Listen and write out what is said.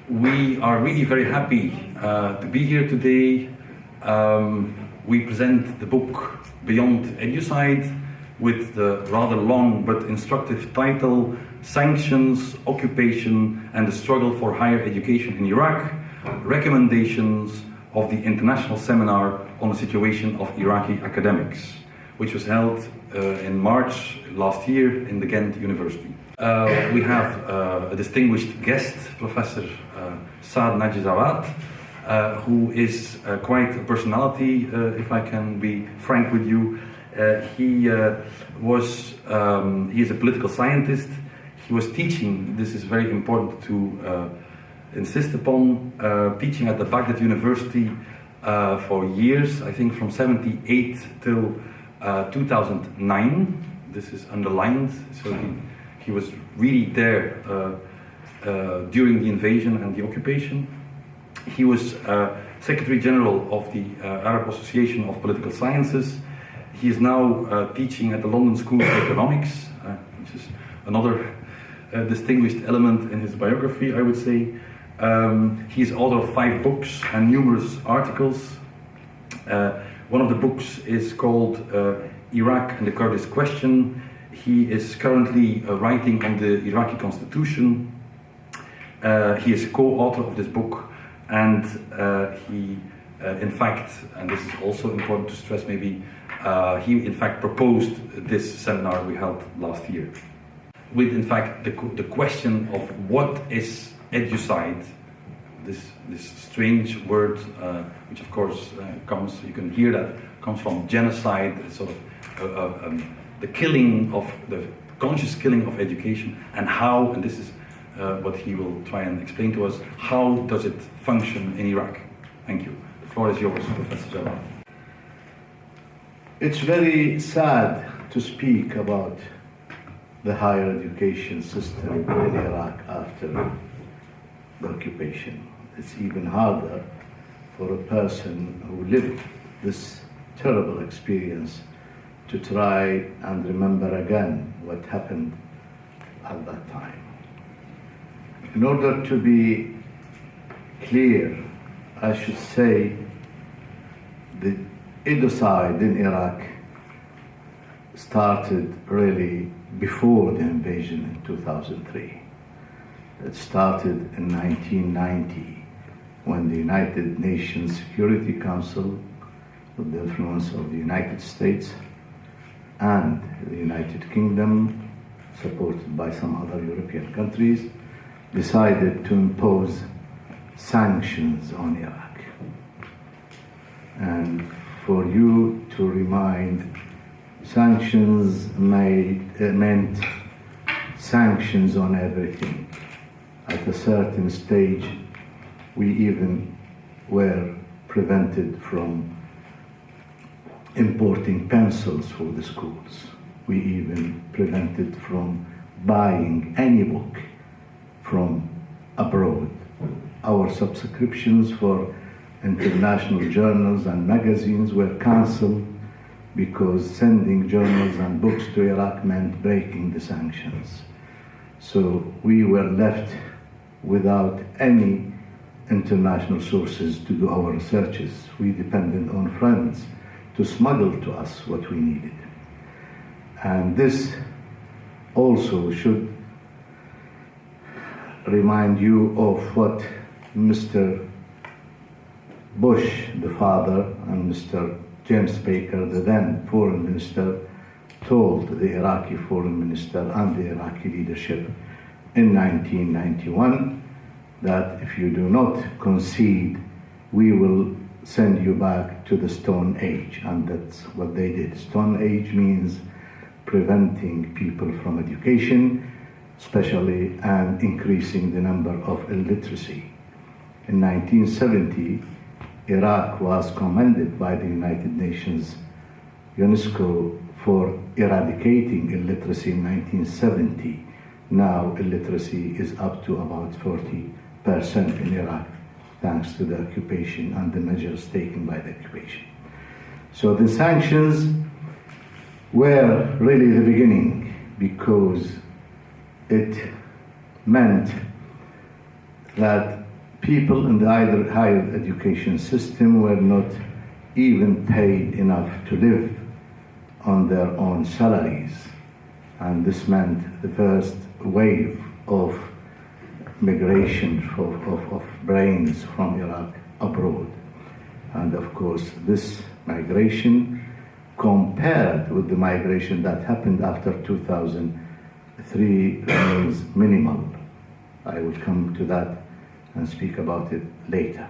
We are really very happy to be here today. We present the book Beyond Educide with the rather long but instructive title Sanctions, Occupation and the Struggle for Higher Education in Iraq, Recommendations of the International Seminar on the Situation of Iraqi Academics, which was held in March last year in the Ghent University. We have a distinguished guest, Professor Saad Najizawad, who is quite a personality, if I can be frank with you. He is a political scientist. He was teaching, this is very important to insist upon, teaching at the Baghdad University for years, I think from 78 till 2009. This is underlined, so he was really there during the invasion and the occupation. He was Secretary General of the Arab Association of Political Sciences. He is now teaching at the London School of Economics, which is another distinguished element in his biography, I would say. He is author of 5 books and numerous articles. One of the books is called Iraq and the Kurdish Question. He is currently writing on the Iraqi constitution. He is co-author of this book, and he, in fact, and this is also important to stress maybe, he in fact proposed this seminar we held last year. With in fact the question of what is educide, this strange word, which of course comes, you can hear that, comes from genocide, sort of the killing of, the conscious killing of education, and how, and this is what he will try and explain to us, how does it function in Iraq? Thank you. The floor is yours, Professor Jawad. It's very sad to speak about the higher education system in Iraq after the occupation. It's even harder for a person who lived this terrible experience to try and remember again what happened at that time. In order to be clear, I should say the edocide in Iraq started really before the invasion in 2003. It started in 1990 when the United Nations Security Council, with the influence of the United States and the United Kingdom, supported by some other European countries, decided to impose sanctions on Iraq. And for you to remind, sanctions meant sanctions on everything. At a certain stage, we even were prevented from importing pencils for the schools. We even prevented from buying any book from abroad. Our subscriptions for international journals and magazines were cancelled because sending journals and books to Iraq meant breaking the sanctions. So we were left without any international sources to do our researches. We depended on friends to smuggle to us what we needed. And this also should remind you of what Mr. Bush, the father, and Mr. James Baker, the then foreign minister, told the Iraqi foreign minister and the Iraqi leadership in 1991 that if you do not concede, we will send you back to the Stone Age. And that's what they did. Stone Age means preventing people from education, especially, and increasing the number of illiteracy. In 1970, Iraq was commended by the United Nations UNESCO for eradicating illiteracy in 1970. Now illiteracy is up to about 40% in Iraq, thanks to the occupation and the measures taken by the occupation. So the sanctions were really the beginning, because it meant that people in the either higher education system were not even paid enough to live on their own salaries. And this meant the first wave of migration of brains from Iraq abroad. And of course, this migration, compared with the migration that happened after 2003, remains minimal. I will come to that and speak about it later.